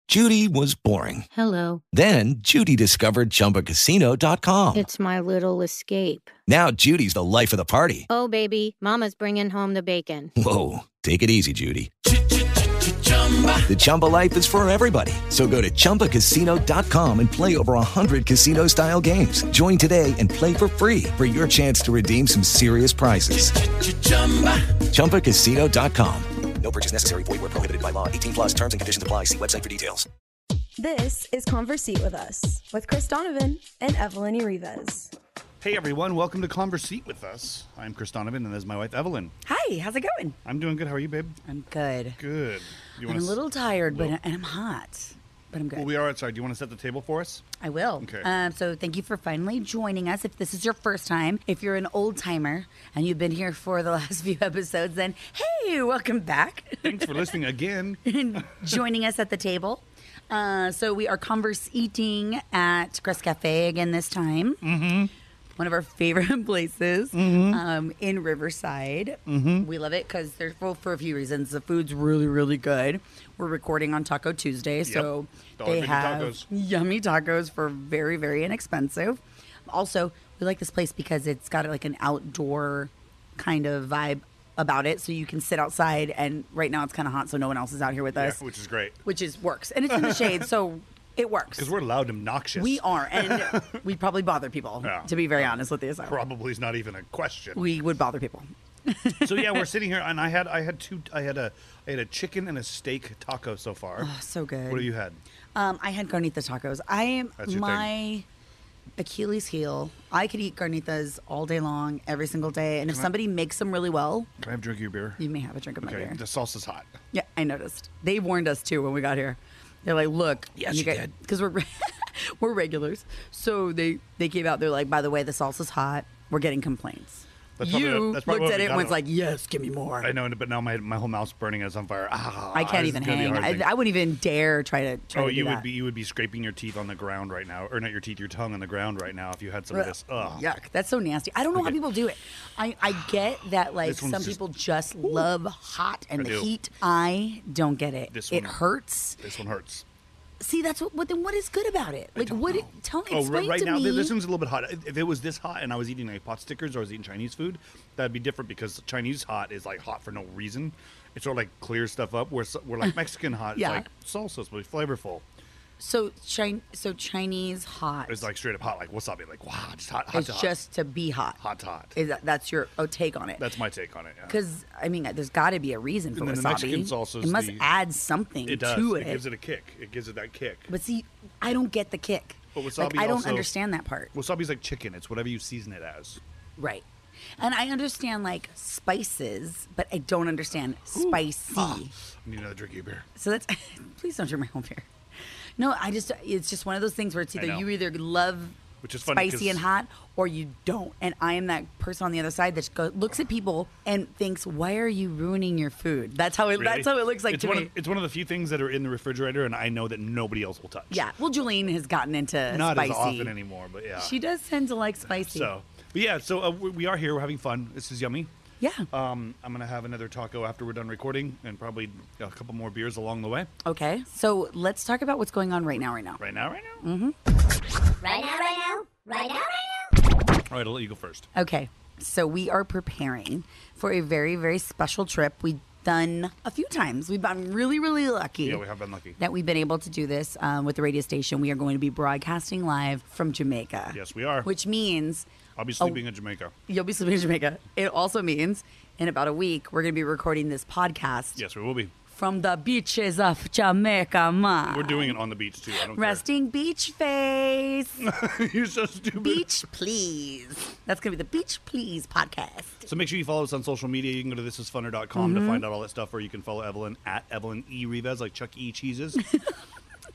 Judy was boring. Hello. Then Judy discovered ChumbaCasino.com. It's my little escape. Now Judy's the life of the party. Oh, baby, mama's bringing home the bacon. Whoa, take it easy, Judy. The Chumba life is for everybody. So go to ChumbaCasino.com and play over 100 casino-style games. Join today and play for free for your chance to redeem some serious prizes. ChumbaCasino.com. No purchase necessary. Void where prohibited by law. 18 plus terms and conditions apply. See website for details. This is Conversate with Us with Chris Donovan and Evelyn Rivas. Hey everyone, welcome to Conversate with Us. I'm Chris Donovan and this is my wife Evelyn. Hi, how's it going? I'm doing good. How are you, babe? I'm good. Good. I'm a little tired, and I'm hot, but I'm good. Well, we are outside. Do you want to set the table for us? I will. Okay. So thank you for finally joining us. If this is your first time, if you're an old timer and you've been here for the last few episodes, then hey, welcome back. Thanks for listening again. And joining us at the table. So we are eating at Chris Cafe again this time. Mm-hmm. One of our favorite places in Riverside. Mm-hmm. We love it because they're for a few reasons. The food's really, really good. We're recording on Taco Tuesday, so they have tacos. Yummy tacos for very, very inexpensive. Also, we like this place because it's got like an outdoor kind of vibe about it, so you can sit outside. And right now it's kind of hot, so no one else is out here with us, which is great. Works, and it's in the shade, so. It works. Because we're loud and obnoxious. We are, and we probably bother people, to be very honest with you. So. Probably is not even a question. We would bother people. So yeah, we're sitting here, and I had a chicken and a steak taco so far. Oh, so good. What have you had? I had carnitas tacos. I am my Achilles heel. I could eat carnitas all day long, every single day, and if somebody makes them really well. Can I have a drink of your beer? You may have a drink of my beer. The salsa's hot. Yeah, I noticed. They warned us too when we got here. They're like, look. Yes, you did. Because we're regulars. So they came out. They're like, by the way, the salsa's hot. We're getting complaints. That's looked at it and was like, yes, give me more. I know, but now my whole mouth's burning. It's on fire. I can't even hang. I wouldn't even dare try to do that. You would be scraping your teeth on the ground right now. Or not your teeth, your tongue on the ground right now if you had some of this. Ugh. Yuck. That's so nasty. I don't know how people do it. I get that some people just love hot and the heat. I don't get it. It hurts. This one hurts. See, that's then what is good about it? Like, what? Tell me, explain right to now, me. This one's a little bit hot. If it was this hot and I was eating like pot stickers or I was eating Chinese food, that'd be different because Chinese hot is like hot for no reason. It sort of like clears stuff up. We're like Mexican hot. Yeah. It's like salsa, but flavorful. So Chinese hot. It's like straight up hot, like wasabi, like wow, just hot. It's just to be hot. Hot. That's your take on it? That's my take on it. Yeah. Because I mean, there's got to be a reason for and then wasabi. The Mexican salsa. It must add something to it. It gives it a kick. It gives it that kick. But see, I don't get the kick. But wasabi I don't understand that part. Wasabi's like chicken. It's whatever you season it as. Right. And I understand like spices, but I don't understand spicy. I need another drink of your beer. So that's please don't drink my whole beer. No, it's just one of those things where it's either you either love which is funny spicy and hot or you don't. And I am that person on the other side that looks at people and thinks, why are you ruining your food? That's how it looks like to me. It's one of the few things that are in the refrigerator and I know that nobody else will touch. Yeah. Well, Julene has gotten into Not spicy. as often anymore, but yeah. She does tend to like spicy. So we are here. We're having fun. This is yummy. Yeah. I'm going to have another taco after we're done recording and probably a couple more beers along the way. Okay. So let's talk about what's going on right now. Right now? Mm-hmm. Right now. All right, I'll let you go first. Okay. So we are preparing for a very, very special trip we've done a few times. We've been really, really lucky. Yeah, we have been lucky. That we've been able to do this with the radio station. We are going to be broadcasting live from Jamaica. Yes, we are. Which means... I'll be sleeping in Jamaica. You'll be sleeping in Jamaica. It also means in about a week, we're going to be recording this podcast. Yes, we will be. From the beaches of Jamaica, ma. We're doing it on the beach, too. I don't Resting beach face. You're so stupid. Beach Please. That's going to be the Beach Please podcast. So make sure you follow us on social media. You can go to thisisfunner.com to find out all that stuff, or you can follow Evelyn at Evelyn E. Rivas, like Chuck E. Cheeses.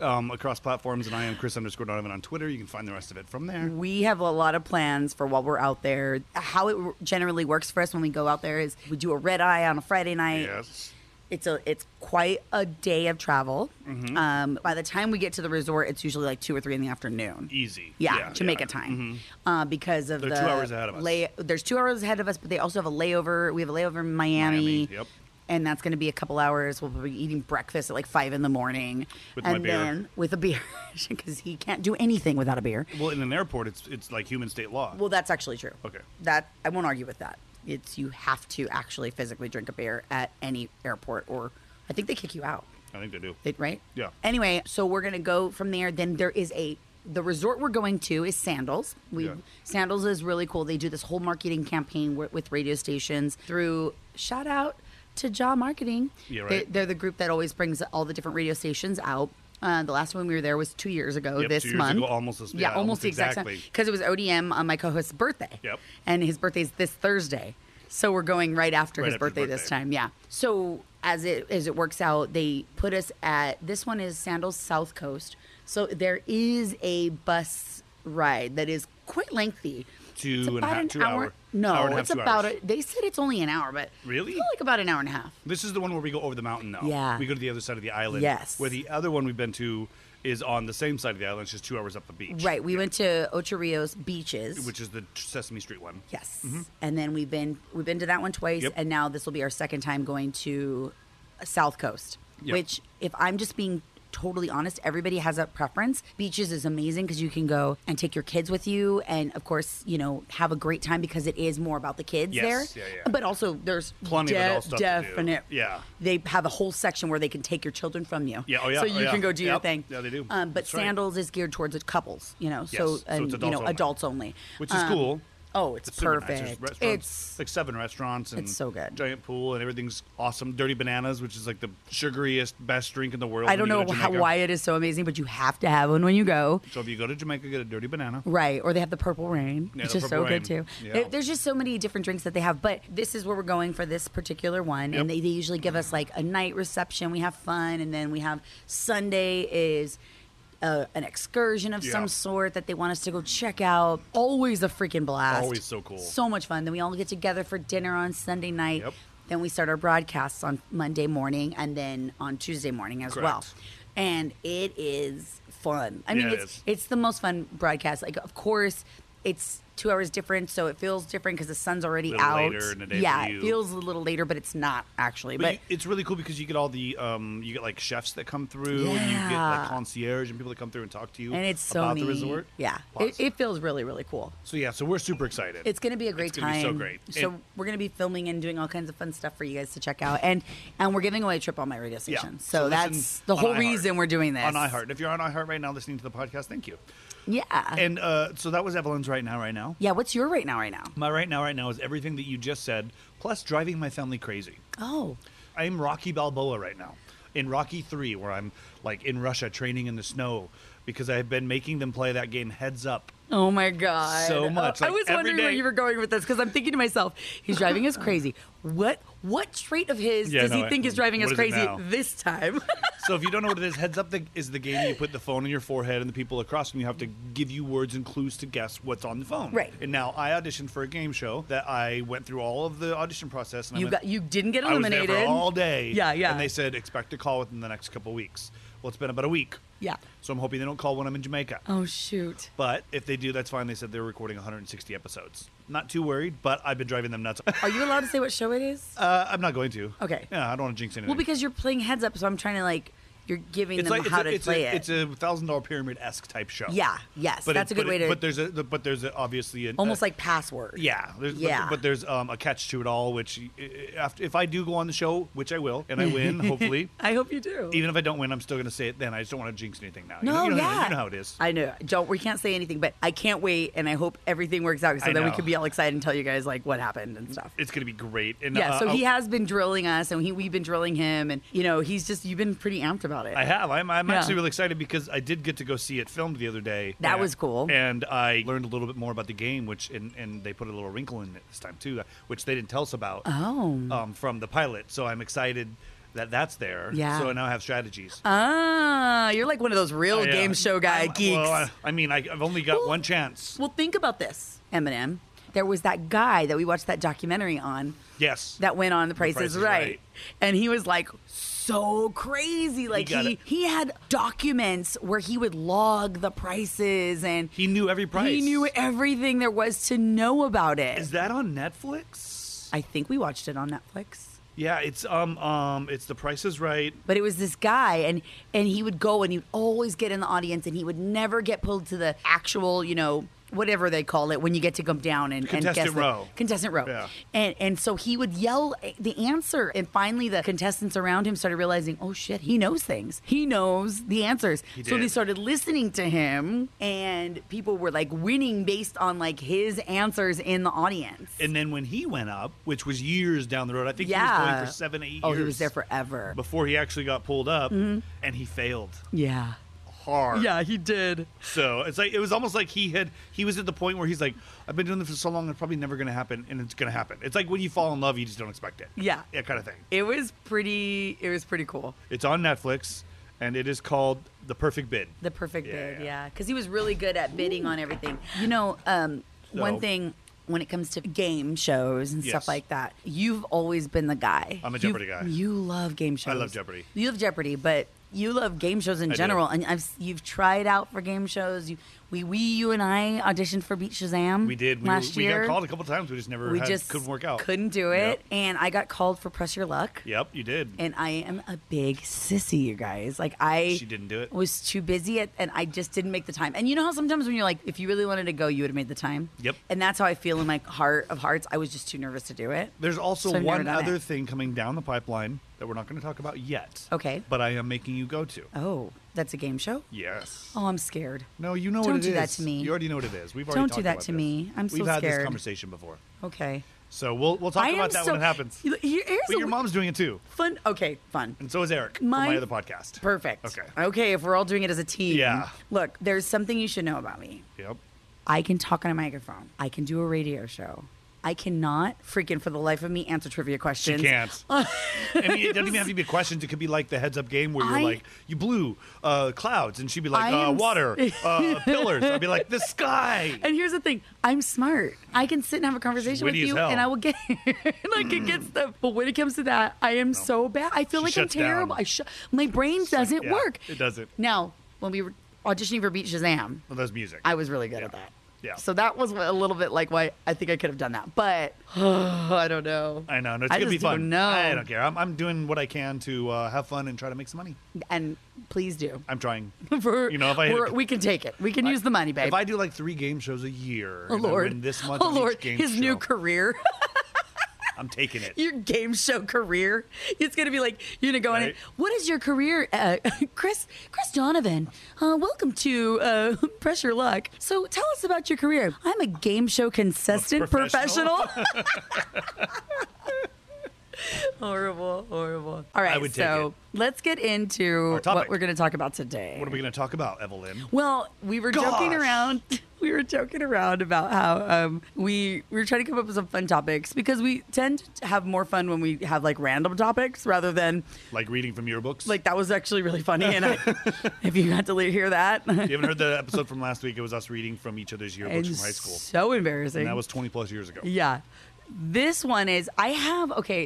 Across platforms, and I am Chris_Donovan on Twitter. You can find the rest of it from there. We have a lot of plans for while we're out there. How it generally works for us when we go out there is we do a red eye on a Friday night. Yes. It's quite a day of travel. Mm-hmm. By the time we get to the resort, it's usually like 2 or 3 in the afternoon. Easy. Yeah, Jamaica time. Mm-hmm. Because of They're 2 hours ahead of us. There's 2 hours ahead of us, but they also have a layover. We have a layover in Miami. Yep. And that's going to be a couple hours. We'll be eating breakfast at like 5 a.m. With and my beer. then with a beer, because he can't do anything without a beer. Well, in an airport, it's like human state law. Well, that's actually true. Okay. That I won't argue with that. It's you have to actually physically drink a beer at any airport, or I think they kick you out. I think they do. Right? Yeah. Anyway, so we're gonna go from there. Then there is the resort we're going to is Sandals. Sandals is really cool. They do this whole marketing campaign with radio stations through shout out to Jaw Marketing. Yeah, right. They're the group that always brings all the different radio stations out. The last one we were there was 2 years ago. Yep, this 2 years month, ago, almost the exact time, because it was ODM on my co-host's birthday. Yep. And his birthday's this Thursday, so we're going right after his birthday this time. Yeah. So as it works out, they put us at this one is Sandals South Coast. So there is a bus ride that is quite lengthy. It's about an 2 hour. hour. No, hour and a half, it's 2 about hours. they said it's only an hour, but Really? I feel like about an hour and a half. This is the one where we go over the mountain now. Yeah. We go to the other side of the island. Yes. Where the other one we've been to is on the same side of the island. It's just 2 hours up the beach. Right. We went to Ocho Rios Beaches, Which is the Sesame Street one. yes, and then we've been to that one twice, Yep. and now this will be our second time going to South Coast. Yep. Which, if I'm just being totally honest, everybody has a preference. Beaches is amazing because you can go and take your kids with you, and of course, have a great time because it is more about the kids Yes, there. yeah. But also, there's Plenty of adult stuff to do. definite. Yeah. They have a whole section where they can take your children from you. Yeah, oh, yeah, So oh, you yeah. can go do your Yep. thing. Yeah, they do. But That's right. Sandals is geared towards couples. So it's and adults only. adults only, Which is cool. Oh, it's super nice. perfect. There's restaurants, It's like 7 restaurants and it's so good. giant pool and everything's awesome. Dirty Bananas, which is like the sugariest, best drink in the world. I don't when you know go to Jamaica. why it is so amazing, but you have to have one when you go. So if you go to Jamaica, get a Dirty Banana. Right, or they have the Purple Rain, Yeah, which the is so Purple good Rain. too. Yeah. There's just so many different drinks that they have, but this is where we're going for this particular one, Yep. and they usually give us like a night reception. We have fun, and then we have Sunday is an excursion of some Yeah. sort that they want us to go check out. Always a freaking blast. Always so cool. So much fun. Then we all get together for dinner on Sunday night. Yep. Then we start our broadcasts on Monday morning and then on Tuesday morning as well. Correct. And it is fun. I mean, Yeah, it is. it's the most fun broadcast. Like, of course, it's 2 hours different, so it feels different because the sun's already Little out. later in the day yeah, for you. it feels a little later, but it's not actually. But it's really cool because you get all the you get like chefs that come through, and you get Yeah. like concierge and people that come through and talk to you and it's so about neat. the resort. Yeah, Plus. it feels really, really cool. So we're super excited. It's going to be a great It's gonna time. be so great. So And- we're going to be filming and doing all kinds of fun stuff for you guys to check out, and we're giving away a trip on my radio Yeah. station. So listen that's the on whole iHeart. reason we're doing this On iHeart. If you're on iHeart right now listening to the podcast, thank you. Yeah. And so that was Evelyn's right now. Yeah. What's your right now? My right now is everything that you just said, plus driving my family crazy. Oh. I'm Rocky Balboa right now. In Rocky 3, where I'm like in Russia training in the snow because I've been making them play that game Heads Up. Oh my God. So much. I Like, was every wondering where day. you were going with this because I'm thinking to myself, he's driving us crazy. What trait of his Yeah, does he no, think is driving what us is it crazy now? this time? So if you don't know what it is, Heads Up is the game you put the phone on your forehead and the people across from you have to give you words and clues to guess what's on the phone. Right. And now I auditioned for a game show that I went through all of the audition process. And you didn't get I was eliminated. there for all day. Yeah, yeah. And they said expect a call within the next couple of weeks. Well, it's been about a week. Yeah. So I'm hoping they don't call when I'm in Jamaica. Oh shoot. But if they do, that's fine. They said they're recording 160 episodes. Not too worried, but I've been driving them nuts. Are you allowed to say what show it is? I'm not going to. Okay. Yeah, I don't want to jinx anything. Well, because you're playing Heads Up, so I'm trying to you're giving it's them like how to play it. It's a $1,000 pyramid-esque type show. Yeah. Yes. But that's a good way to. But there's obviously almost like password. Yeah. Yeah. But there's a catch to it all, which if I do go on the show, which I will, and I win, hopefully. I hope you do. Even if I don't win, I'm still going to say it then. I just don't want to jinx anything now. No, you know, yeah. You know how it is. I know. We can't say anything, but I can't wait, and I hope everything works out so I then we know. can be all excited and tell you guys like what happened and stuff. It's going to be great. And, Yeah, so he has been drilling us, and we've been drilling him, and you've been pretty amped about it. I have. I'm Yeah. actually really excited because I did get to go see it filmed the other day. That was cool. And I learned a little bit more about the game, and they put a little wrinkle in it this time too, which they didn't tell us about from the pilot. So I'm excited that that's there. Yeah. So I now have strategies. You're like one of those real Yeah. game show guy geeks. Well, I've only got one chance. Well, think about this, Eminem. There was that guy that we watched that documentary on Yes. that went on The Price is Right. Right. And he was like so crazy. Like got it. he had documents where he would log the prices and He knew every price. he knew everything there was to know about it. Is that on Netflix? I think we watched it on Netflix. Yeah, it's The Price is Right. But it was this guy, and he would go and he'd always get in the audience, and he would never get pulled to the actual, whatever they call it when you get to come down and Contestant guess row. Contestant row. Yeah. And so he would yell the answer, and finally the contestants around him started realizing, oh shit, he knows things. He knows the answers. So they started listening to him, and people were like winning based on like his answers in the audience. And then when he went up, which was years down the road, I think he was going for 7, 8 years. Oh, he was there forever. Before he actually got pulled up, and he failed. Yeah. Hard. Yeah, he did. So it's like it was almost like he was at the point where he's like, I've been doing this for so long, it's probably never going to happen, and it's going to happen. It's like when you fall in love, you just don't expect it. Yeah, kind of thing. It was pretty cool. It's on Netflix, and it is called The Perfect Bid. The Perfect Bid, yeah, because he was really good at bidding on everything. One thing. When it comes to game shows and stuff like that, you've always been the guy. I'm a Jeopardy guy. You love game shows. I love Jeopardy. You love Jeopardy, but you love game shows in general. Do. And you've tried out for game shows. You and I auditioned for Beat Shazam. We did. Last year. We got called a couple times. We just never couldn't work out. Couldn't do it. Yep. And I got called for Press Your Luck. Yep, you did. And I am a big sissy, you guys. She didn't do it. Was too busy and I just didn't make the time. And you know how sometimes when you're like, if you really wanted to go, you would have made the time? Yep. And that's how I feel in my heart of hearts. I was just too nervous to do it. There's also So I've never one done other it. thing coming down the pipeline that we're not going to talk about yet. Okay. But I am making you go to. Oh, that's a game show? Yes. Oh, I'm scared. No, you know Don't what it is. do that to me. You already know what it is. We've already Don't talked do that about to this. me. I'm so We've had scared. this conversation before. Okay. So we'll talk about that when it happens. Here's But your mom's doing it too. Fun. Okay, fun. And so is Eric from my other podcast. Perfect. Okay. Okay, if we're all doing it as a team. Yeah. Look, there's something you should know about me. Yep. I can talk on a microphone. I can do a radio show. I cannot freaking for the life of me answer trivia questions. She can't. I mean, it doesn't even have to be questions. It could be like the heads up game where you're like, you blew clouds. And she'd be like, water, pillars. I'd be like, the sky. And here's the thing. I'm smart. I can sit and have a conversation with witty as you hell. and I will get get stuff. But when it comes to that, I am so bad. I feel She like I'm shuts down. terrible. My brain doesn't Yeah, work. It doesn't. Now, when we were auditioning for Beat Shazam, Well, that's music. I was really good at that. Yeah. So that was a little bit like why I think I could have done that. But I don't know. I know. No, it's I going to be just fun. don't know. I don't care. I'm doing what I can to have fun and try to make some money. And please do. I'm trying. If we can take it. We can use the money, babe. If I do like 3 game shows a year, Oh and I Lord. win this much Oh on Lord. each game His show, new career. I'm taking it. Your game show career. It's going to be like, you're going to go in Right. it. What is your career? Chris Donovan, welcome to Press Your Luck. So tell us about your career. I'm a game show contestant professional. Horrible. All right, I would take so it. let's get into topic. what we're going to talk about today. What are we going to talk about, Evelyn? Well, we were joking around. We were joking around about how we were trying to come up with some fun topics because we tend to have more fun when we have like random topics rather than Like reading from yearbooks? like that was actually really funny. And if you got to hear that, You haven't heard the episode from last week? It was us reading from each other's yearbooks and from high school. so embarrassing. And that was 20 plus years ago. Yeah. This one is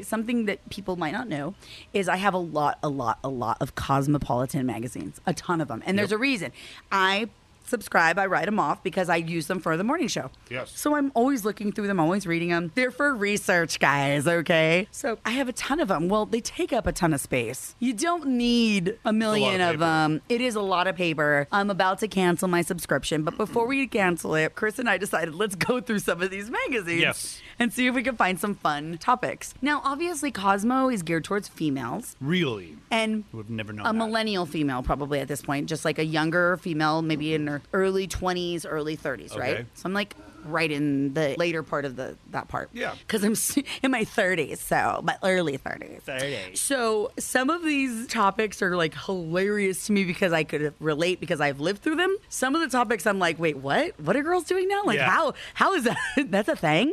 something that people might not know is I have a lot of Cosmopolitan magazines, a ton of them. And there's a reason. I subscribe, I write them off because I use them for the morning show. Yes. So I'm always looking through them, always reading them. They're for research, guys, okay? So I have a ton of them. Well, they take up a ton of space. You don't need a million of paper. them. It is a lot of paper. I'm about to cancel my subscription, but before we cancel it, Chris and I decided let's go through some of these magazines. Yes. And see if we can find some fun topics. Now, obviously, Cosmo is geared towards females. Really? And Would have never known a that. millennial female probably at this point, just like a younger female, maybe in her early 20s, early 30s, right? Okay. So I'm like right in the later part of that part. Yeah. Because I'm in my 30s, so my early 30s. 30. So some of these topics are like hilarious to me because I could relate because I've lived through them. Some of the topics I'm like, wait, what? What are girls doing now? Like Yeah. how is that? That's a thing?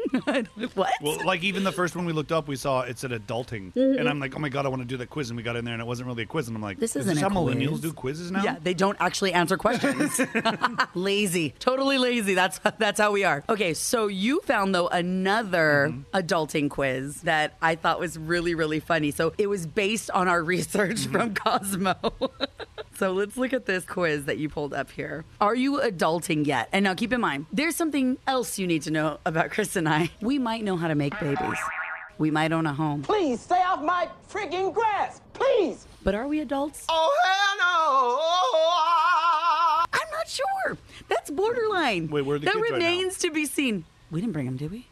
What? Well, like even the first one we looked up, we saw it said adulting. And I'm like, oh my God, I want to do that quiz. And we got in there and it wasn't really a quiz. And I'm like, This is isn't this a how quiz. millennials do quizzes now? Yeah, they don't actually answer questions. Lazy. Totally lazy. That's how we are. Okay, so you found, though, another adulting quiz that I thought was really, really funny. So it was based on our research from Cosmo. So let's look at this quiz that you pulled up here. Are you adulting yet? And now keep in mind, there's something else you need to know about Chris and I. We might know how to make babies. we might own a home. Please stay off my freaking grass. Please. But are we adults? Oh, hell no. I'm not sure. That's borderline. Wait, where are the that kids right now? remains to be seen. We didn't bring them, did we?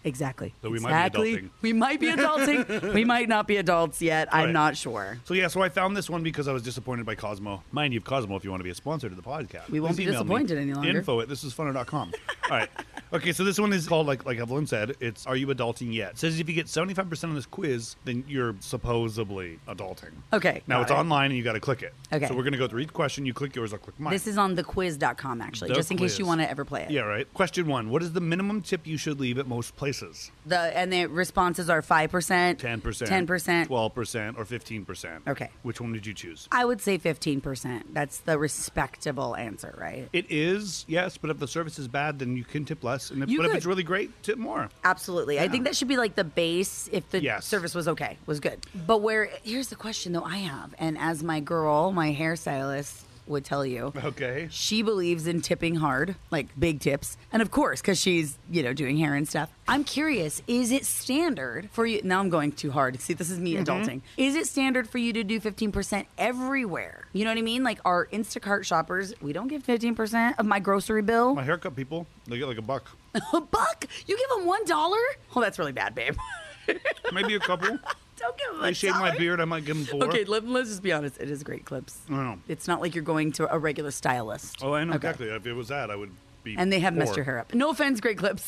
Exactly. So we might be adulting. We might be adulting. We might not be adults yet. I'm Right. not sure. So I found this one because I was disappointed by Cosmo. Mind you, Cosmo, if you want to be a sponsor to the podcast, We won't please be email me. disappointed any longer. info@thisisfunner.com. All right. Okay, so this one is called, like Evelyn said, it's Are You Adulting Yet? It says if you get 75% of this quiz, then you're supposedly adulting. Okay. Now, got it's it. online and you got to click it. Okay. So we're going to go through each question. You click yours, I'll click mine. This is on thequiz.com, actually, The just in case you quiz. want to ever play it. Yeah, right. Question 1. What is the minimum tip you should leave at most places? And the responses are 5%, 10%, 10%. 12%, or 15%. Okay. Which one did you choose? I would say 15%. That's the respectable answer, right? It is, yes, but if the service is bad, then you can tip less. And if, You but if could. it's really great, tip more. Absolutely. I think that should be like the base if the Yes. service was okay, was good. But here's the question though I have, and as my girl, my hairstylist would tell you, Okay. she believes in tipping hard, like big tips. And of course, because she's, doing hair and stuff. I'm curious, is it standard for you? Now I'm going too hard. See, this is me adulting. Is it standard for you to do 15% everywhere? You know what I mean? Like our Instacart shoppers, we don't give 15% of my grocery bill. My haircut people, they get like $1. A buck? You give them $1? Oh, that's really bad, babe. Maybe a couple. Don't give them I a shave my dollar. beard, I might give them 4. Okay, let's just be honest. It is great clips. I don't know. It's not like you're going to a regular stylist. Oh, I know Okay. exactly. If it was that, I would be And they have messed 4. your hair up. No offense, great clips.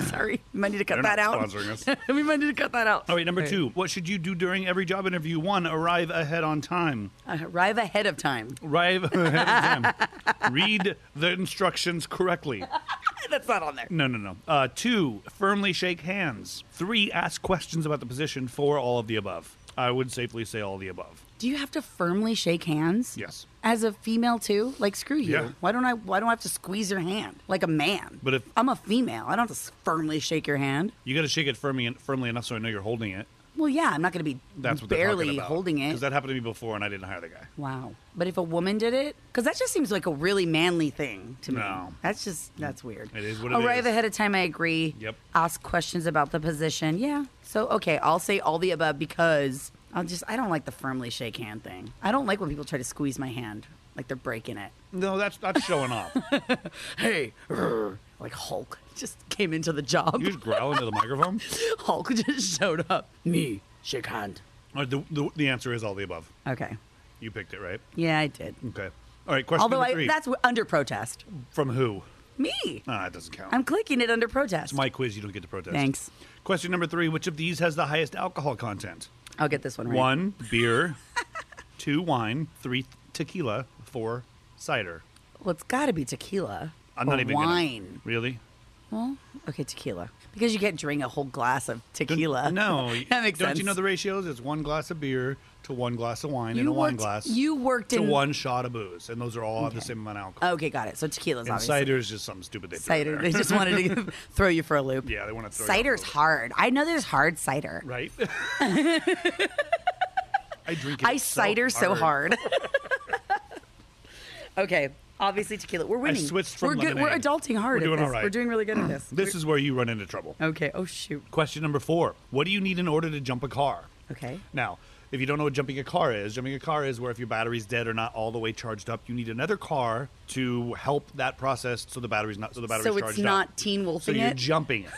Sorry. We might need to cut They're that not out. sponsoring us. We might need to cut that out. All right, number 2. What should you do during every job interview? 1, arrive ahead on time. Arrive ahead of time. Arrive ahead of time. Read the instructions correctly. That's not on there. No. 2, firmly shake hands. 3, ask questions about the position. 4, all of the above. I would safely say all of the above. Do you have to firmly shake hands? Yes. As a female too? Like screw you. Yeah. Why don't I have to squeeze your hand like a man? But if- I'm a female, I don't have to firmly shake your hand. You got to shake it firmly enough so I know you're holding it. Well, yeah, I'm not going to be That's what they're barely talking about. holding it. Because that happened to me before, and I didn't hire the guy. Wow. But if a woman did it, because that just seems like a really manly thing to me. No. That's weird. It is what it Arrive is. ahead of time, I agree. Yep. Ask questions about the position. Yeah. So, okay, I'll say all the above because I don't like the firmly shake hand thing. I don't like when people try to squeeze my hand like they're breaking it. No, that's showing off. Hey, like Hulk just came into the job. You just growl into the microphone. Hulk just showed up. Me, shake hand. All right, the answer is all the above. Okay. You picked it, right? Yeah, I did. Okay. All right, question Although number 3. that's under protest. From who? Me. Ah, it doesn't count. I'm clicking it under protest. It's my quiz. You don't get to protest. Thanks. Question number 3. Which of these has the highest alcohol content? I'll get this one right. 1, beer. 2, wine. 3, tequila. 4, cider. Well, it's got to be tequila. I'm or not even wine. Gonna, really? Well, okay, tequila. Because you can't drink a whole glass of tequila. No. That makes Don't sense. you know the ratios? It's 1 glass of beer to 1 glass of wine in a wine glass. You worked to in 1 shot of booze, and those are all have the same amount of alcohol. Okay, got it. So tequila's And obviously. cider is just something stupid they threw in Cider. there. They just wanted to throw you for a loop. Yeah, they want to throw Cider's you off hard. I know there's hard cider. a little bit. Right? I drink it I cider so hard. Okay, obviously tequila. We're winning. switched from We're good. We're lemonade. adulting hard. We're doing at this. all right. We're doing really good at this. This is where you run into trouble. Okay. Oh shoot. Question number 4. What do you need in order to jump a car? Okay. Now, if you don't know what jumping a car is where if your battery's dead or not all the way charged up, you need another car to help that process so the battery's charged up. So it's not Teen So Wolfing you're it. jumping it.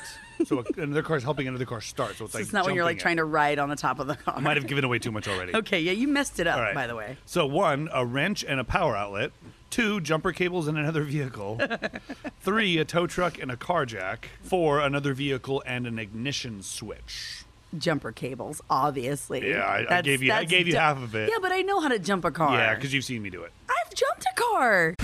So another car's helping another car start. So it's like It's not when you're like jumping trying to ride on the top of the car. I might have given away too much already. Okay. Yeah, you messed it up. All right. By the way. So 1, a wrench and a power outlet. 2, jumper cables and another vehicle. 3, a tow truck and a car jack. 4, another vehicle and an ignition switch. Jumper cables, obviously. Yeah, I gave you half of it. Yeah, but I know how to jump a car. Yeah, because you've seen me do it. I've jumped a car.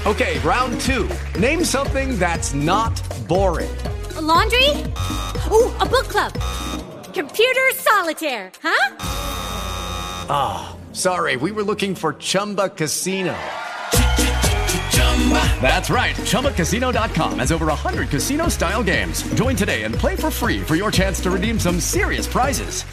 Okay, round 2. Name something that's not boring. A laundry? Ooh, a book club. Computer solitaire, huh? Sorry, we were looking for Chumba Casino. That's right. ChumbaCasino.com has over 100 casino-style games. Join today and play for free for your chance to redeem some serious prizes.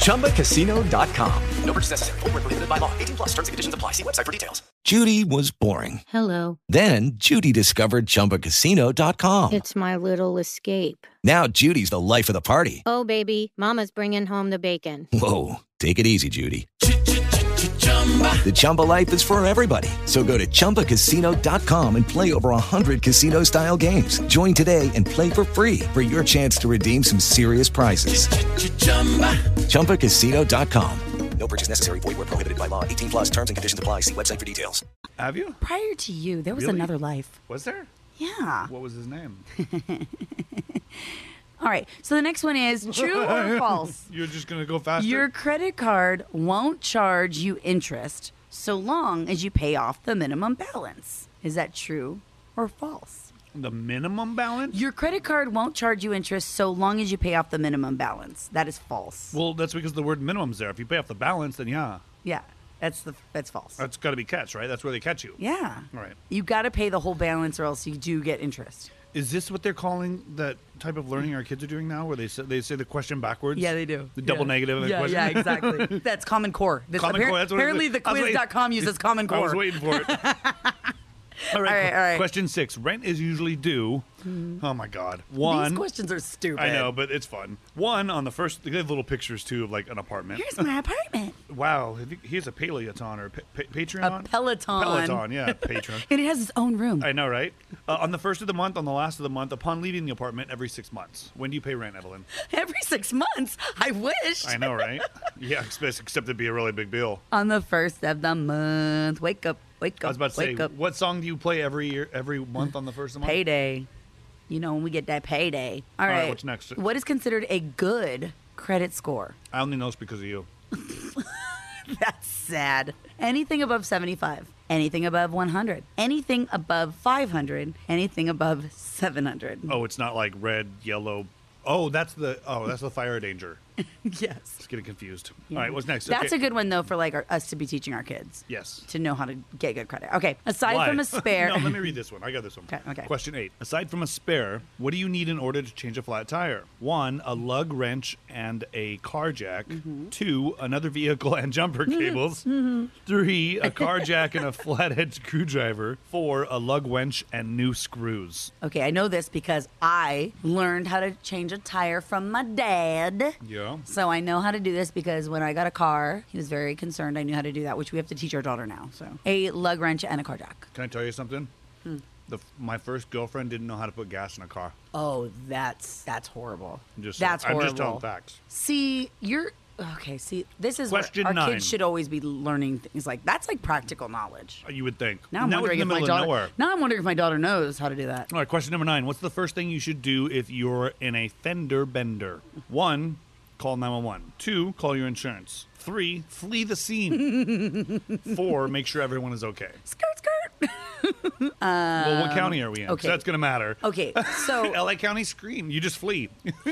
ChumbaCasino.com. No purchase necessary. Void where prohibited by law. 18 plus terms and conditions apply. See website for details. Judy was boring. Hello. Then Judy discovered ChumbaCasino.com. It's my little escape. Now Judy's the life of the party. Oh, baby, mama's bringing home the bacon. Whoa, take it easy, Judy. The Chumba life is for everybody. So go to ChumbaCasino.com and play over 100 casino-style games. Join today and play for free for your chance to redeem some serious prizes. ChumbaCasino.com. No purchase necessary. Void where prohibited by law. 18 plus terms and conditions apply. See website for details. Have you? Prior to you, there was Really? another life. Was there? Yeah. What was his name? All right. So the next one is true or false? You're just going to go faster? Your credit card won't charge you interest so long as you pay off the minimum balance. Is that true or false? The minimum balance? Your credit card won't charge you interest so long as you pay off the minimum balance. That is false. Well, that's because the word minimum's there. If you pay off the balance, then yeah. Yeah, that's false. That's got to be catch, right? That's where they catch you. Yeah. All right. You got to pay the whole balance or else you do get interest. Is this what they're calling that type of learning our kids are doing now, where they say the question backwards? Yeah, they do. The double negative of the question? Yeah, exactly. That's Common Core. Common Core, that's what apparently the quiz.com uses Common Core. I was waiting for it. All right. Question 6. Rent is usually due. Oh my God. These questions are stupid. I know, but it's fun. 1 on the first. They have little pictures too of like an apartment. Here's my apartment. Wow. Here's a Paleoton or Patreon. A Peloton. Peloton, yeah, Patreon. And it has its own room. I know, right? On the first of the month, on the last of the month, upon leaving the apartment every 6 months. When do you pay rent, Evelyn? Every 6 months. I wish. I know, right? Yeah, except it'd be a really big bill. On the first of the month. Wake up. Wake up. I was about to say, wake up. what song do you play every month on the first of the month? Payday. You know, when we get that payday. All right. What's next? What is considered a good credit score? I only know it's because of you. That's sad. Anything above 75. Anything above 100. Anything above 500. Anything above 700. Oh, it's not like red, yellow. Oh, that's the fire danger. Yes. Just getting confused. Yeah. All right, what's next? That's Okay. a good one, though, for like us to be teaching our kids. Yes. To know how to get good credit. Okay. Aside Why? from a spare. No, let me read this one. I got this one. Okay. Question 8. Aside from a spare, what do you need in order to change a flat tire? 1, a lug wrench and a car jack. 2, another vehicle and jumper cables. 3, a car jack and a flathead screwdriver. 4, a lug wrench and new screws. Okay, I know this because I learned how to change a tire from my dad. Yeah. So I know how to do this because when I got a car, he was very concerned I knew how to do that, which we have to teach our daughter now. So a lug wrench and a car jack. Can I tell you something? My first girlfriend didn't know how to put gas in a car. Oh, that's horrible. I'm just telling facts. See, this is Question what our 9. kids should always be learning things like that's like practical knowledge. You would think. Now I'm That was wondering in the if my middle of daughter. nowhere. Now I'm wondering if my daughter knows how to do that. All right, question number 9. What's the first thing you should do if you're in a fender bender? 1, call 911. 2, call your insurance. 3, flee the scene. 4, make sure everyone is okay. Skirt, skirt. Well, what county are we in? okay. So that's going to matter. Okay, so LA County, scream. You just flee.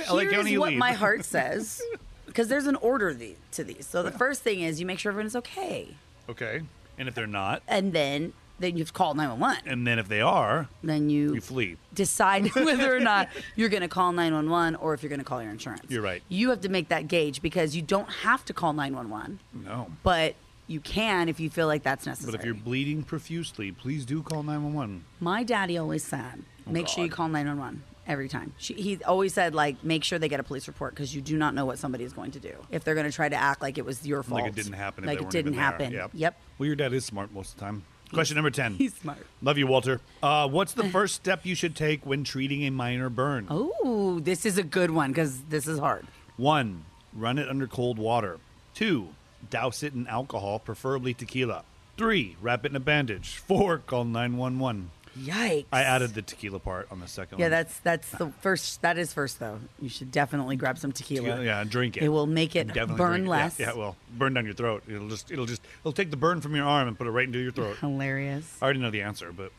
LA here's County, you what leave. my heart says, because there's an order to these. So the first thing is you make sure everyone is okay, Okay. And if they're not, and then you have to call 911. and then if they are, Then you flee. decide whether or not you're going to call 911 or if you're going to call your insurance. You're right. You have to make that gauge because you don't have to call 911, No. but you can if you feel like that's necessary. But if you're bleeding profusely, please do call 911. My daddy always said, make sure you God. call 911 every time. He always said, like, make sure they get a police report because you do not know what somebody is going to do. If they're going to try to act like it was your fault. Like it didn't happen. If Like they it weren't didn't even there. happen. Yep. Well, your dad is smart most of the time. Question number 10. He's smart. Love you, Walter. What's the first step you should take when treating a minor burn? Oh, this is a good one because this is hard. 1, run it under cold water. 2, douse it in alcohol, preferably tequila. 3, wrap it in a bandage. 4, call 911. Yikes. I added the tequila part on the second Yeah, one. that's the first. That is first, though. You should definitely grab some tequila. Yeah, drink it. It will make it Definitely burn drink it. less. Yeah, it will. Burn down your throat. It'll take the burn from your arm and put it right into your throat. Hilarious. I already know the answer, but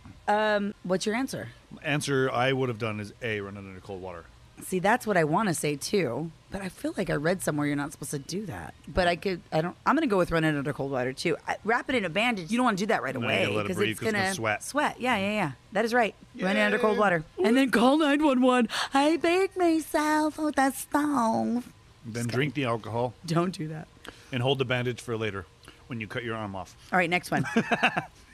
What's your answer? answer I would have done is A, run it under cold water. See, that's what I want to say too, but I feel like I read somewhere you're not supposed to do that. But I'm going to go with run it under cold water too. Wrap it in a bandage. You don't want to do that right No, you away gotta let it breathe it's 'cause it's going gonna to sweat. Sweat. Yeah. That is right. Run it under cold Yay. water. And then call 911. I baked myself with a stove. Then drink the alcohol Don't do that. and hold the bandage for later when you cut your arm off. All right, next one.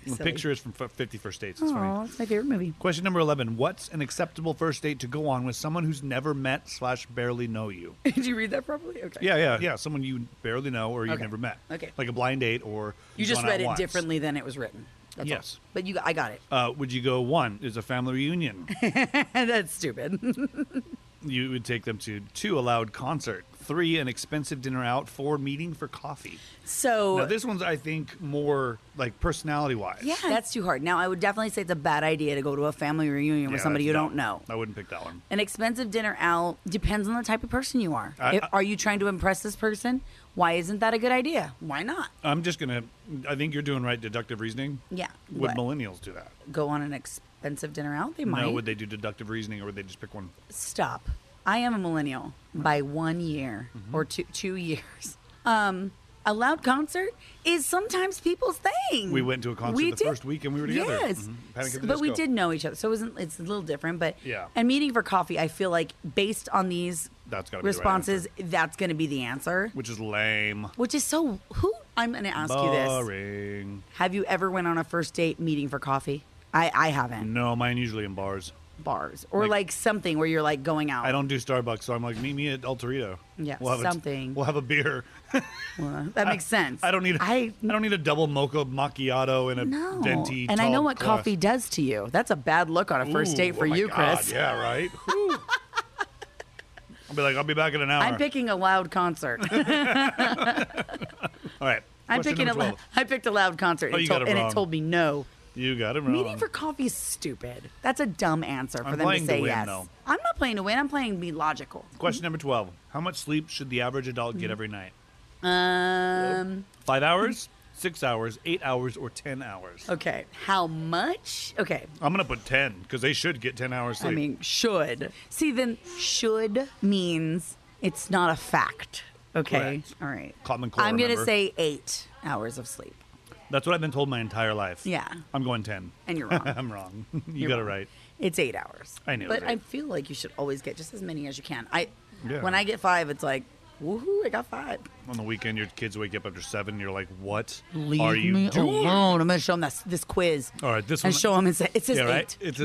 The picture is from 50 First Dates. It's Oh, funny. it's my favorite movie. Question number 11. What's an acceptable first date to go on with someone who's never met / barely know you? Did you read that properly? Okay. Yeah. Someone you barely know or you've Okay. never met. Okay. Like a blind date or You just gone out read it once. differently than it was written. That's Yes. all. But I got it. Would you go 1 is a family reunion? That's stupid. You would take them to 2 a loud concert, 3 an expensive dinner out, 4 meeting for coffee. So Now this one's I think more like personality wise. yeah, that's too hard. Now I would definitely say it's a bad idea to go to a family reunion with somebody you don't know. I wouldn't pick that one. An expensive dinner out depends on the type of person you are. I- Are you trying to impress this person? Why isn't that a good idea? Why not? I'm just gonna. I think you're doing right deductive reasoning. Yeah. Would What? millennials do that? Go on an expensive dinner out? They might. No. Would they do deductive reasoning or would they just pick one? Stop. I am a millennial by 1 year or 2 years. A loud concert is sometimes people's thing. We went to a concert the first week and we were together. Yes, Panic at the but we Disco. did know each other, so it's a little different. But Yeah. and meeting for coffee, I feel like based on these That's gotta be the right responses, that's going to be the answer. Which is lame. Which is so. I'm going to ask you this: Boring. have you ever went on a first date meeting for coffee? I haven't. No, mine usually in bars. Bars or like something where you're like going out. I don't do Starbucks, so I'm like, meet me at El Torito. Yeah, we'll have something. We'll have a beer. Well, that makes sense. I don't need. I don't need a double mocha macchiato and a No. venti. And I know tall what glass. coffee does to you. That's a bad look on a first Ooh, date for oh my you, God, Chris. Yeah, right. Whew. I'll be like, I'll be back in an hour. I'm picking a loud concert. All right. Question number 12. I picked a loud concert Oh, you got it and wrong. it told me no. You got it wrong. Meeting for coffee is stupid. That's a dumb answer for I'm them to playing to say win, yes. though. I'm not playing to win. I'm playing to be logical. Question number 12. How much sleep should the average adult Mm-hmm. get every night? 5 hours, 6 hours, 8 hours, or 10 hours? Okay. How much? Okay. I'm going to put 10 because they should get 10 hours sleep. I mean, should. See, then should means it's not a fact. Okay. Correct. All right. Common core, I'm going to remember? say 8 hours of sleep. That's what I've been told my entire life. Yeah. I'm going 10. And you're wrong. I'm wrong. You You're got it wrong. right. It's 8 hours. I knew it But was I 8. feel like you should always get just as many as you can. Yeah. When I get 5, it's like, woohoo, I got 5. On the weekend, your kids wake you up after 7. You're like, what Leave are you me doing? alone. I'm going to show them this quiz. All right, this And one. show them it says 8. Yeah, right? It's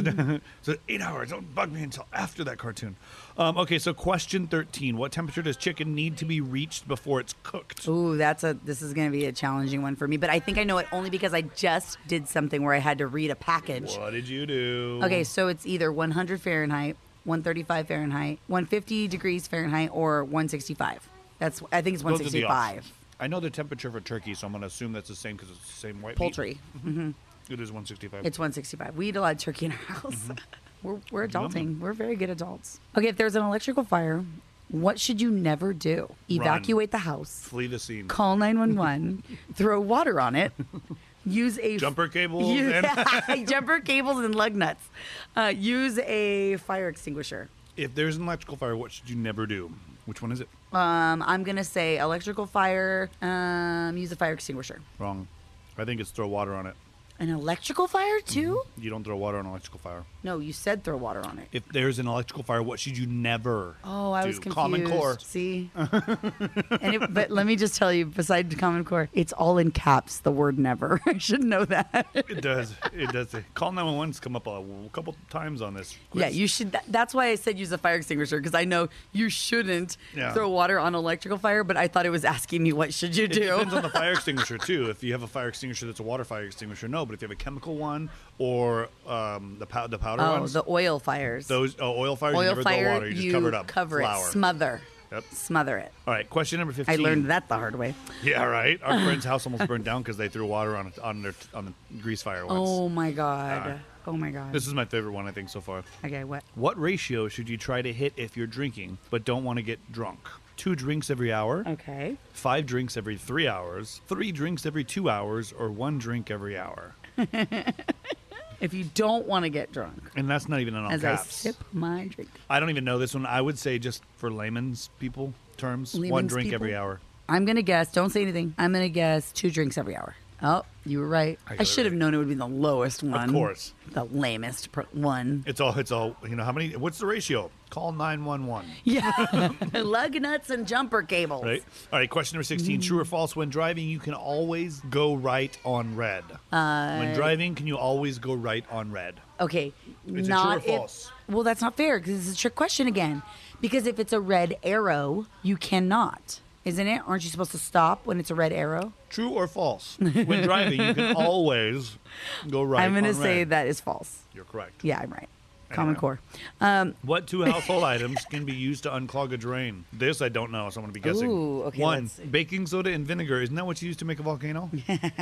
8 hours. Don't bug me until after that cartoon. Okay, so question 13. What temperature does chicken need to be reached before it's cooked? Ooh, this is going to be a challenging one for me. But I think I know it only because I just did something where I had to read a package. What did you do? Okay, so it's either 100 Fahrenheit, 135 Fahrenheit, 150 degrees Fahrenheit, or 165. I think it's Those are the 165. I know the temperature for turkey, so I'm going to assume that's the same because it's the same white Poultry. meat. It is 165. It's 165. We eat a lot of turkey in our house. We're adulting. We're very good adults. Okay, if there's an electrical fire, what should you never do? Evacuate the house. Flee the scene. Call 911. Throw water on it. Use a Jumper cables and- jumper cables and lug nuts. Use a fire extinguisher. If there's an electrical fire, what should you never do? Which one is it? I'm gonna say electrical fire. Use a fire extinguisher. Wrong. I think it's throw water on it. An electrical fire too? You don't throw water on an electrical fire. No, you said throw water on it. If there's an electrical fire, what should you never Oh, I do? was confused. Common Core. See, but let me just tell you, besides Common Core, it's all in caps. The word "never." I should know that. It does. It does. Call 911's come up a couple times on this quiz. Yeah, you should. That's why I said use a fire extinguisher because I know you shouldn't Yeah. throw water on electrical fire. But I thought it was asking me what should you It do. depends on the fire extinguisher too. If you have a fire extinguisher that's a water fire extinguisher, no. But if you have a chemical one or the powder Oh, ones, the oil fires. those oil fires, you oil never fire, throw water. You just cover it up. cover Flour. it, smother, Yep. smother it. All right. Question number 15. I learned that the hard way. Yeah, right. Our friend's house almost burned down because they threw water on the grease fire once. Oh my god. Oh my god. This is my favorite one I think so far. Okay, what? What ratio should you try to hit if you're drinking but don't want to get drunk? 2 drinks every hour, Okay. 5 drinks every 3 hours, 3 drinks every 2 hours, or 1 drink every hour. If you don't want to get drunk, And that's not even on all as caps. I sip my drink, I don't even know this one. I would say just for layman's people terms, 1 Layman's drink people? every hour. I'm gonna guess. Don't say anything. I'm gonna guess 2 drinks every hour. Oh, you were right. I should have known it would be the lowest one. Of course. The lamest one. It's all, how many, what's the ratio? Call 911. Yeah. Lug nuts and jumper cables. Right. All right, question number 16. True or false? When driving, you can always go right on red. When driving, can you always go right on red? Okay. Is it true or false? Well, that's not fair because it's a trick question again. Because if it's a red arrow, you cannot. Isn't it? Aren't you supposed to stop when it's a red arrow? True or false? When driving, you can always go right on red. I'm going to say that is false. You're correct. Yeah, I'm right. Common Core. What 2 household items can be used to unclog a drain? This I don't know, so I'm going to be guessing. Ooh, okay, 1, let's see. baking soda and vinegar. Isn't that what you use to make a volcano?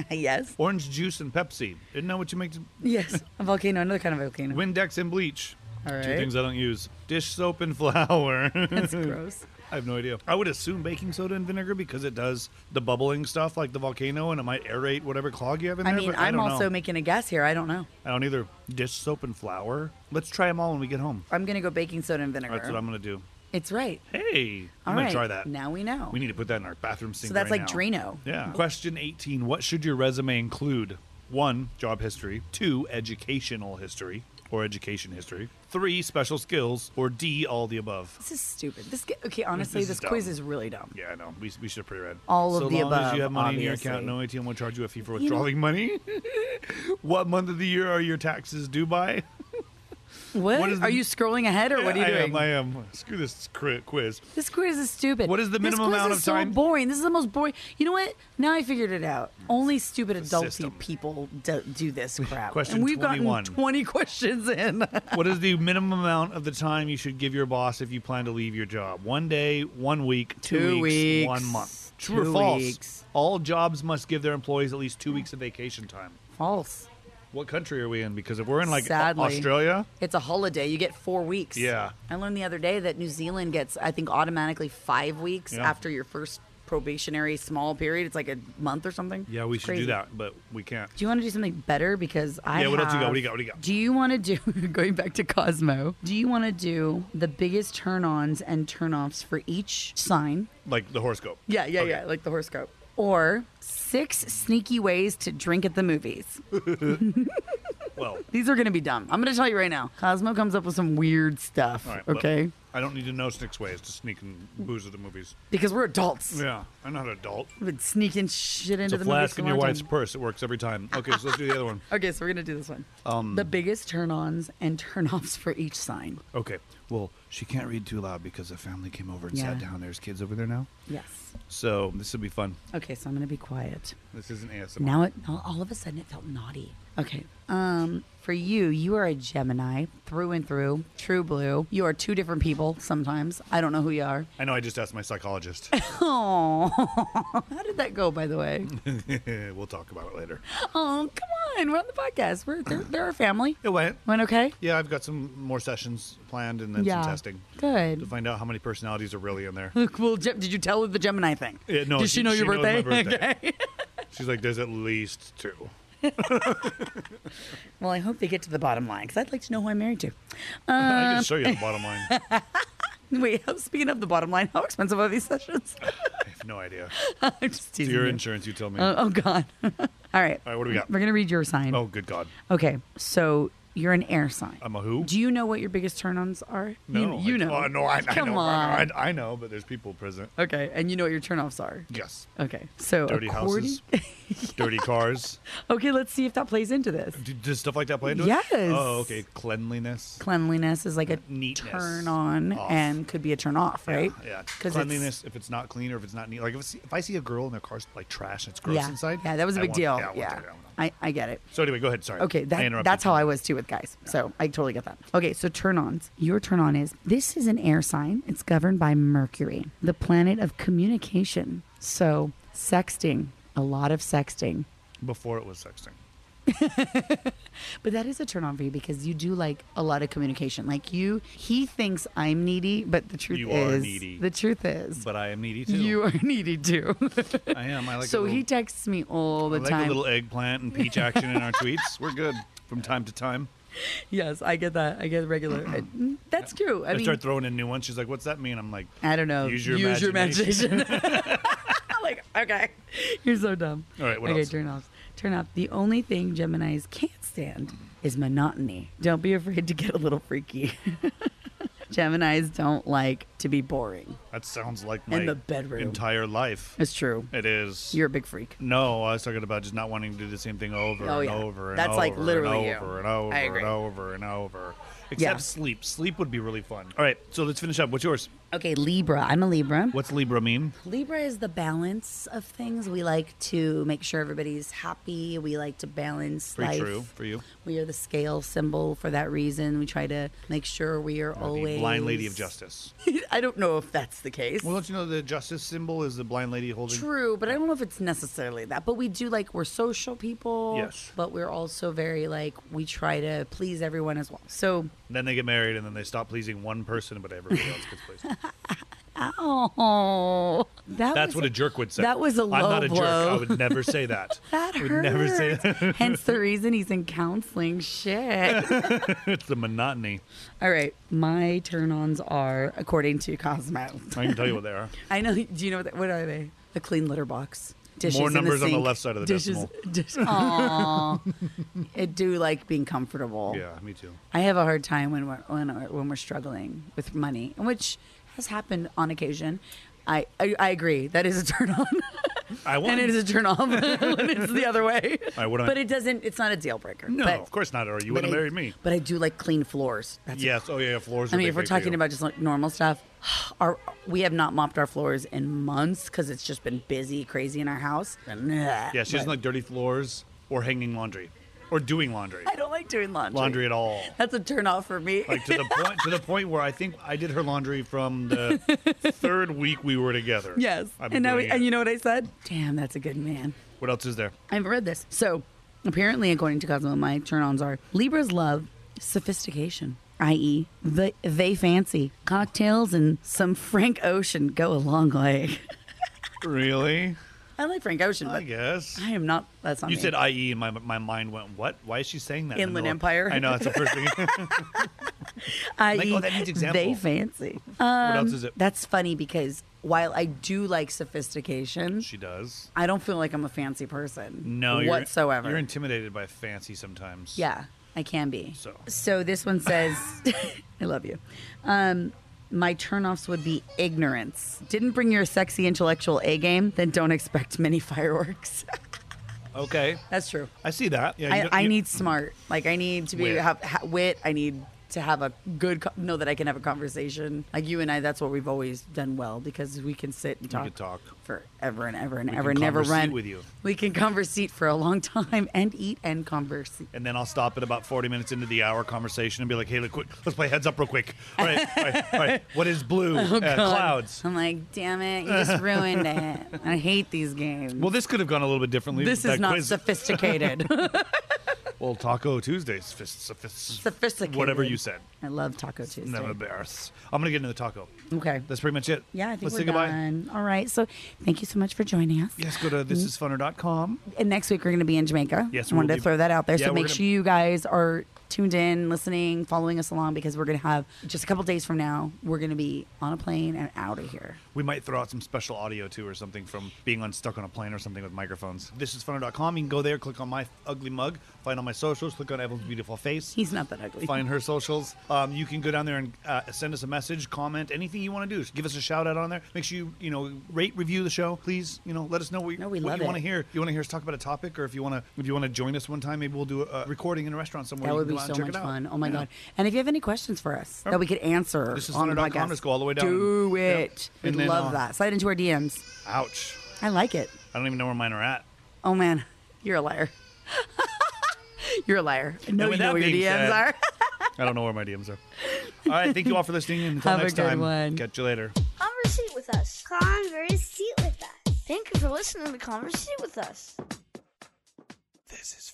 Yes. Orange juice and Pepsi. Isn't that what you make? Yes. A volcano, another kind of volcano. Windex and bleach. All right. 2 things I don't use. Dish soap and flour. That's gross. I have no idea. I would assume baking soda and vinegar because it does the bubbling stuff like the volcano and it might aerate whatever clog you have in there. But I'm don't also know. making a guess here. I don't know. I don't either. Dish soap and flour. Let's try them all when we get home. I'm going to go baking soda and vinegar. That's what I'm going to do. It's right. Hey, All I'm going right. to try that. Now we know. We need to put that in our bathroom sink. So that's right like now. Drano. Yeah. Question 18. What should your resume include? 1, job history. 2, educational history or education history. 3, special skills. Or D, all the above. This is stupid. Okay, honestly, This this is dumb. quiz is really dumb. Yeah, I know. We should have pre-read. All of so the long as above, you have money obviously. in your account, no ATM will charge you a fee for withdrawing money. What month of the year are your taxes due by? What? is Are you scrolling ahead or what are you doing? I am. Screw this quiz. This quiz is stupid. What is the minimum this quiz amount is of time? so boring. This is the most boring. You know what? Now I figured it out. Only stupid adulty system. people do this crap. Question and we've 21. gotten 20 questions in. What is the minimum amount of the time you should give your boss if you plan to leave your job? 1 day, 1 week, 2 2 weeks. 1 month. True or 2 false? weeks. All jobs must give their employees at least 2 weeks of vacation time. False. What country are we in? Because if we're in like Sadly. Australia, It's a holiday. You get 4 weeks. Yeah. I learned the other day that New Zealand gets, I think, automatically 5 weeks Yeah. after your first probationary small period. It's like a month or something. yeah, we It's should do crazy. that, but we can't. Do you want to do something better? Because Yeah, what else you got? What do you got? What do you got? Do you want to do, going back to Cosmo, do you want to do the biggest turn-ons and turn-offs for each sign? Like the horoscope. Yeah, Okay. like the horoscope. Or 6 sneaky ways to drink at the movies. Well, These are going to be dumb. I'm going to tell you right now. Cosmo comes up with some weird stuff, all right. but okay? I don't need to know 6 ways to sneak and booze at the movies. Because we're adults. Yeah, I'm not an adult. We've been sneaking shit It's into a the movies flask for in a your long wife's time. purse. It works every time. Okay, so let's do the other one. Okay, so we're going to do this one. The biggest turn-ons and turn-offs for each sign. Okay. Well, she can't read too loud because the family came over and Yeah. sat down. There's kids over there now. Yes. So this will be fun. Okay, so I'm going to be quiet. This isn't ASMR. Now all of a sudden it felt naughty. Okay. For you are a Gemini through and through, true blue. You are 2 different people sometimes. I don't know who you are. I know. I just asked my psychologist. Oh, how did that go, by the way? We'll talk about it later. Oh, come on. We're on the podcast. They're our family. It went. Went okay? Yeah, I've got some more sessions planned and then Yeah. some testing to Good. find out how many personalities are really in there. Well, did you tell her the Gemini thing? Yeah, no, Did she know your knows my birthday? birthday. Okay. She's like, there's at least 2. Well, I hope they get to the bottom line because I'd like to know who I'm married to. I can show you the bottom line. I Wait, speaking of the bottom line, how expensive are these sessions? have no idea. I'm just It's teasing your you. insurance, you tell me. Oh, God. All right. All right, what do we got? We're going to read your sign. Oh, good God. Okay, so you're an air sign. I'm a who? Do you know what your biggest turn-ons are? No. You know. Oh, no, I Come know. on. I know, but there's people present. Okay, and you know what your turn-offs are? Yes. Okay, so Dirty according... houses. Dirty cars. Okay, let's see if that plays into this. Does stuff like that play into it? Yes. Oh, okay. Cleanliness. Cleanliness is like a Neatness. turn-on Off. and could be a turn-off, right? Yeah. 'Cause Cleanliness, if it's not clean or if it's not neat. Like if I see a girl in their car's like trash and it's gross Yeah, inside. yeah, that was a I big want- deal. I want Yeah, that. I want that. I get it. So anyway, go ahead. Sorry. Okay, I interrupted that's you. how I was too with guys. So I totally get that. Okay, so turn-ons. Your turn-on is, this is an air sign. It's governed by Mercury, the planet of communication. So sexting, a lot of sexting. Before it was sexting. But that is a turn-on for you because you do like a lot of communication. Like he thinks I'm needy, but the truth You is, are needy. the truth is, But I am needy too. you are needy too. I am. I like. So a little, he texts me all the I like time. a little eggplant and peach action in our tweets. We're good from time to time. Yes, I get that. I get regular. That's true. I mean, start throwing in new ones. She's like, "What's that mean?" I'm like, I don't know. Use your imagination. I'm like, okay, you're so dumb. All right, what okay, else? turn off. Turn off. The only thing Geminis can't stand is monotony. Don't be afraid to get a little freaky. Geminis don't like to be boring. That sounds like In my the bedroom. entire life. It's true. It is. You're a big freak. No, I was talking about just not wanting to do the same thing over and over and That's over like literally and over and over I agree. and over and over. Except sleep. Sleep would be really fun. All right, so let's finish up. What's yours? Okay, Libra. I'm a Libra. What's Libra mean? Libra is the balance of things. We like to make sure everybody's happy. We like to balance Pretty life. true for you. We are the scale symbol for that reason. We try to make sure we are always... The blind lady of justice. I don't know if that's the case. Well, don't you know the justice symbol is the blind lady holding? True, but I don't know if it's necessarily that. But we do we're social people. Yes. But we're also very we try to please everyone as well. So... Then they get married and then they stop pleasing one person, but everybody else gets pleased. Oh, That's what a jerk would say. That was a low I'm not a blow. jerk. I would never say that. That I would hurts. never say that. Hence the reason he's in counseling. Shit. It's the monotony. All right, my turn-ons are, according to Cosmo. I can tell you what they are. I know. Do you know what are they? A clean litter box. Dishes More in the numbers on the sink. left side of the decimal. Aw. I do like being comfortable. Yeah, me too. I have a hard time when we're struggling with money, which has happened on occasion. I agree. That is a turn on. And it is a turn off when it's the other way. But it doesn't. It's not a deal breaker. No, but, of course not. Or you would have married me. But I do like clean floors. Yes. Oh yeah, floors. I mean, if we're talking about just normal stuff, we have not mopped our floors in months because it's just been busy, crazy in our house. Yeah, she doesn't like dirty floors or hanging laundry. Or doing laundry. I don't like doing laundry. Laundry at all. That's a turn off for me. Like to the point where I think I did her laundry from the third week we were together. Yes. And you know what I said? Damn, that's a good man. What else is there? I haven't read this. So apparently, according to Cosmo, my turn-ons are Libras love sophistication, i.e., they fancy. Cocktails and some Frank Ocean go a long way. Really? I like Frank Ocean, but I guess. I am not. That's not You me. said IE, and my mind went, what? Why is she saying that? Inland Empire. I know, that's the first thing. I.e., that needs example. they fancy. What else is it? That's funny because while I do like sophistication, She does. I don't feel like I'm a fancy person. No, whatsoever. You're intimidated by fancy sometimes. Yeah, I can be. So this one says, I love you. My turnoffs would be ignorance. Didn't bring your sexy intellectual A game? Then don't expect many fireworks. Okay. That's true. I see that. Yeah, I need smart. Like I need to be Wit. have wit. I need to have a good know that I can have a conversation. Like you and I, that's what we've always done well because we can sit and talk, can talk. forever and ever and We ever, can never conversate run. with you. We can conversate for a long time and eat and converse. And then I'll stop at about 40 minutes into the hour conversation and be like, hey, let's play heads up real quick. All right. What is blue? Oh, God. Clouds. I'm like, damn it, you just ruined it. I hate these games. Well, this could have gone a little bit differently. This is not sophisticated. Well, Taco Tuesdays. Sophisticated. Whatever you said. I love Taco Tuesday. Never bears. I'm going to get into the taco. Okay. That's pretty much it. Yeah, I think Let's we're say goodbye. done. All right. So thank you so much for joining us. Yes, go to thisisfunner.com. And next week we're going to be in Jamaica. Yes, I wanted we'll to be- throw that out there. Yeah, So we're make gonna- sure you guys are tuned in, listening, following us along because we're going to have just a couple days from now, we're going to be on a plane and out of here. We might throw out some special audio too or something from being stuck on a plane or something with microphones. Thisisfunner.com. You can go there, click on my ugly mug, find all my socials, click on Evelyn's beautiful face. He's not that ugly. Find her socials. You can go down there and send us a message, comment, anything you want to do. Just give us a shout out on there. Make sure you rate, review the show, please. Let us know what we you love want to it. hear. You want to hear us talk about a topic, or if you want to join us one time, maybe we'll do a recording in a restaurant somewhere. That You would can be go out so and check much it out. fun. Oh my Yeah. God. And if you have any questions for us that we could answer This is on the funner.com. podcast, Just go all the way down. do it. Yep. We'd And then, love that. Slide into our DMs. Ouch. I like it. I don't even know where mine are at. Oh man, you're a liar. You're a liar. I know And with you know that where your being DMs said- are. I don't know where my DMs are. All right, thank you all for listening. And until Have a next good time, one. catch you later. Conversate with us. Converse with us. Thank you for listening to Conversate with us. This is